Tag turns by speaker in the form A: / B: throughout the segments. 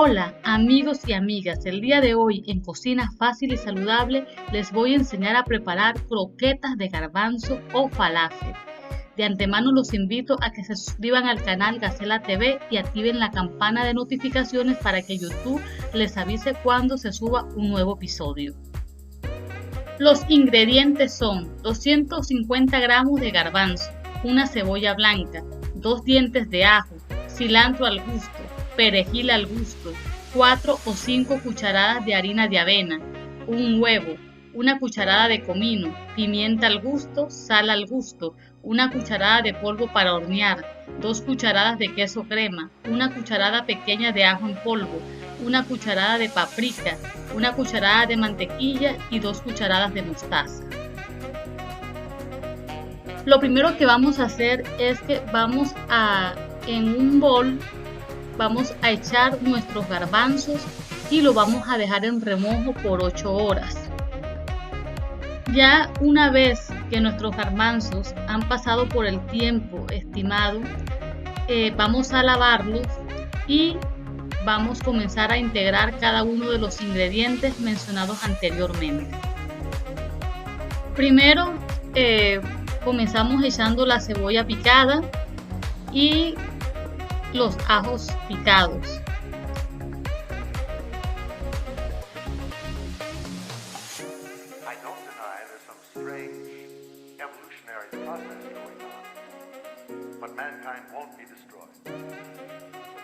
A: Hola amigos y amigas, el día de hoy en Cocina Fácil y Saludable les voy a enseñar a preparar croquetas de garbanzo o falafel. De antemano los invito a que se suscriban al canal Gacela TV y activen la campana de notificaciones para que YouTube les avise cuando se suba un nuevo episodio. Los ingredientes son 250 gramos de garbanzo, una cebolla blanca, 2 dientes de ajo, cilantro al gusto, perejil al gusto, 4 o 5 cucharadas de harina de avena, un huevo, una cucharada de comino, pimienta al gusto, sal al gusto, una cucharada de polvo para hornear, 2 cucharadas de queso crema, una cucharada pequeña de ajo en polvo, una cucharada de paprika, una cucharada de mantequilla y 2 cucharadas de mostaza. Lo primero que vamos a hacer es que en un bol vamos a echar nuestros garbanzos y lo vamos a dejar en remojo por 8 horas. Ya una vez que nuestros garbanzos han pasado por el tiempo estimado, vamos a lavarlos y vamos a comenzar a integrar cada uno de los ingredientes mencionados anteriormente. Primero comenzamos echando la cebolla picada y los ajos picados.
B: I don't deny there's some strange evolutionary process going on, but mankind won't be destroyed. The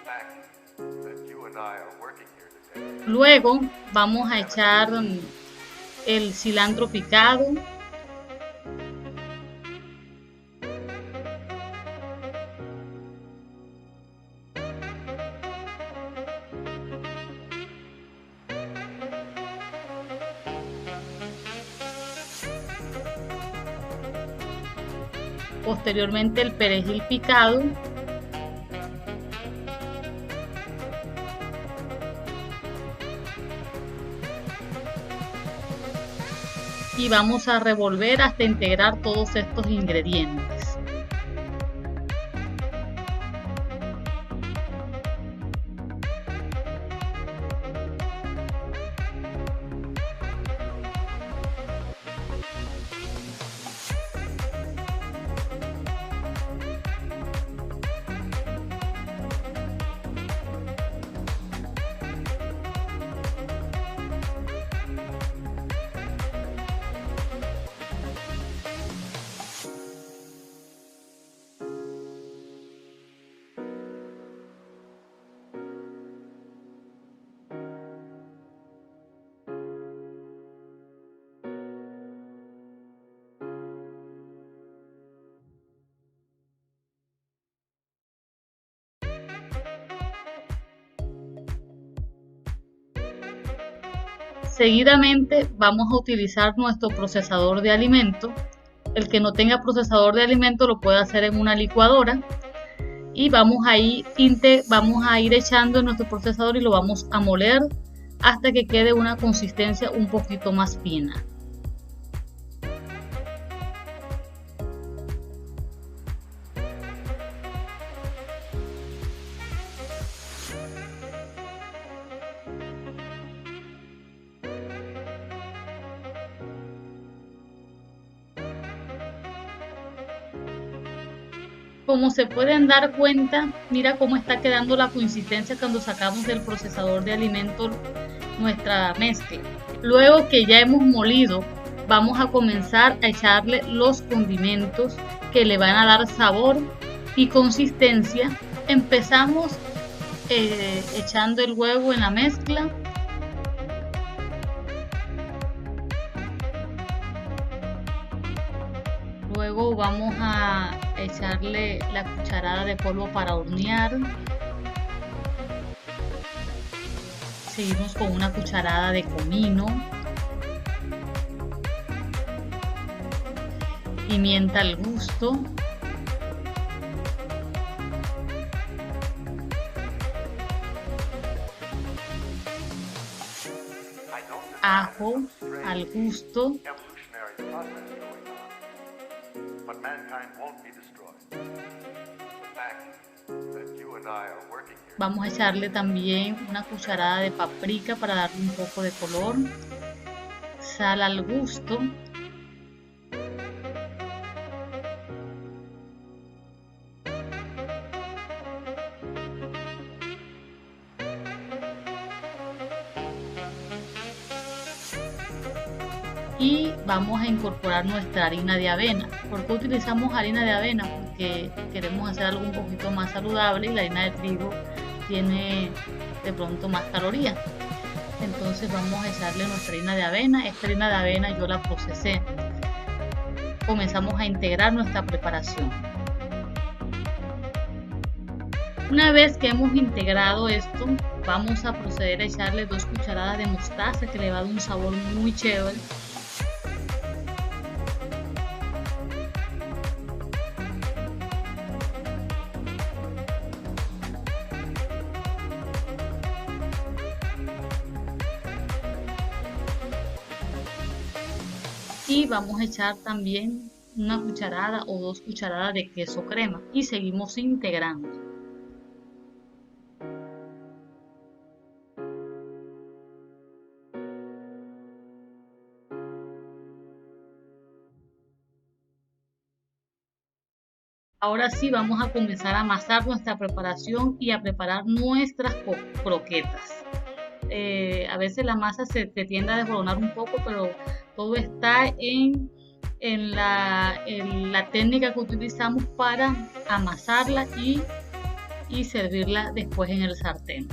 B: fact that you and I are working here today.
A: Luego vamos a echar el cilantro picado, posteriormente el perejil picado y vamos a revolver hasta integrar todos estos ingredientes. Seguidamente vamos a utilizar nuestro procesador de alimentos. El que no tenga procesador de alimentos lo puede hacer en una licuadora y vamos a ir echando en nuestro procesador y lo vamos a moler hasta que quede una consistencia un poquito más fina. Como se pueden dar cuenta, mira cómo está quedando la consistencia cuando sacamos del procesador de alimentos nuestra mezcla. Luego que ya hemos molido, vamos a comenzar a echarle los condimentos que le van a dar sabor y consistencia. Empezamos echando el huevo en la mezcla. Luego vamos a echarle la cucharada de polvo para hornear. Seguimos con una cucharada de comino, pimienta al gusto, ajo al gusto,
B: But mankind won't be destroyed. The fact that you and I are working here.
A: Vamos a echarle también una cucharada de paprika para darle un poco de color, sal al gusto, y vamos a incorporar nuestra harina de avena. ¿Por qué utilizamos harina de avena? Porque queremos hacer algo un poquito más saludable y la harina de trigo tiene de pronto más calorías. Entonces vamos a echarle nuestra harina de avena. Esta harina de avena yo la procesé. Comenzamos a integrar nuestra preparación. Una vez que hemos integrado esto, vamos a proceder a echarle 2 cucharadas de mostaza que le va a dar un sabor muy chévere. Y vamos a echar también una cucharada o 2 cucharadas de queso crema y seguimos integrando. Ahora sí vamos a comenzar a amasar nuestra preparación y a preparar nuestras croquetas. A veces la masa se tiende a desboronar un poco, pero todo está en la técnica que utilizamos para amasarla y servirla después en el sartén.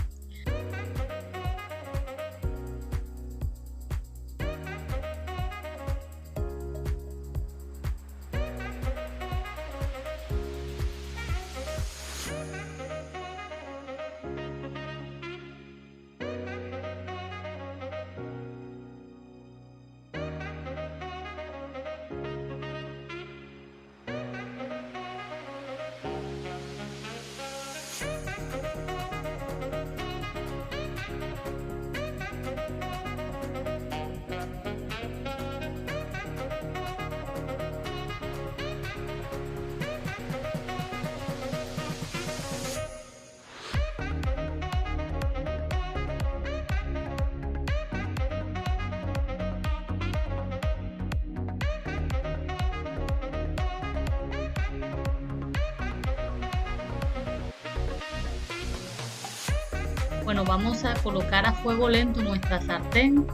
A: Bueno, vamos a colocar a fuego lento nuestra sartén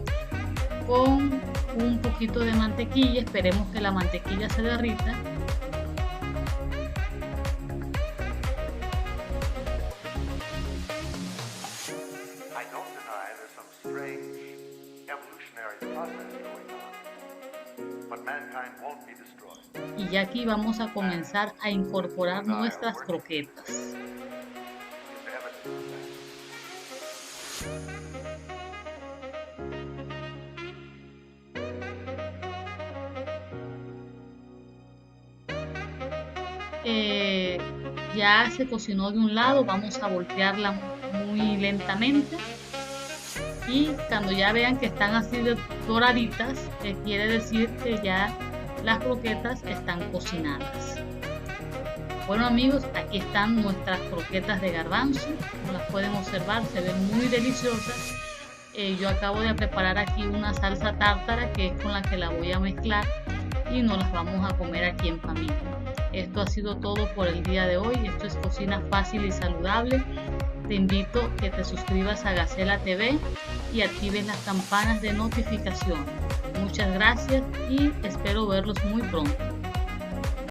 A: con un poquito de mantequilla. Esperemos que la mantequilla se derrita.
B: I don't deny there's some strange evolutionary process going on, but mankind won't be destroyed.
A: Y ya aquí vamos a comenzar a incorporar nuestras croquetas.
B: It's evident of that.
A: Ya se cocinó de un lado, vamos a voltearla muy lentamente y cuando ya vean que están así de doraditas, quiere decir que ya las croquetas están cocinadas. Bueno amigos, aquí están nuestras croquetas de garbanzo, como las pueden observar, se ven muy deliciosas. Yo acabo de preparar aquí una salsa tártara que es con la que la voy a mezclar y nos las vamos a comer aquí en familia. Esto ha sido todo por el día de hoy. Esto es Cocina Fácil y Saludable. Te invito a que te suscribas a Gacela TV y actives las campanas de notificación. Muchas gracias y espero verlos muy pronto.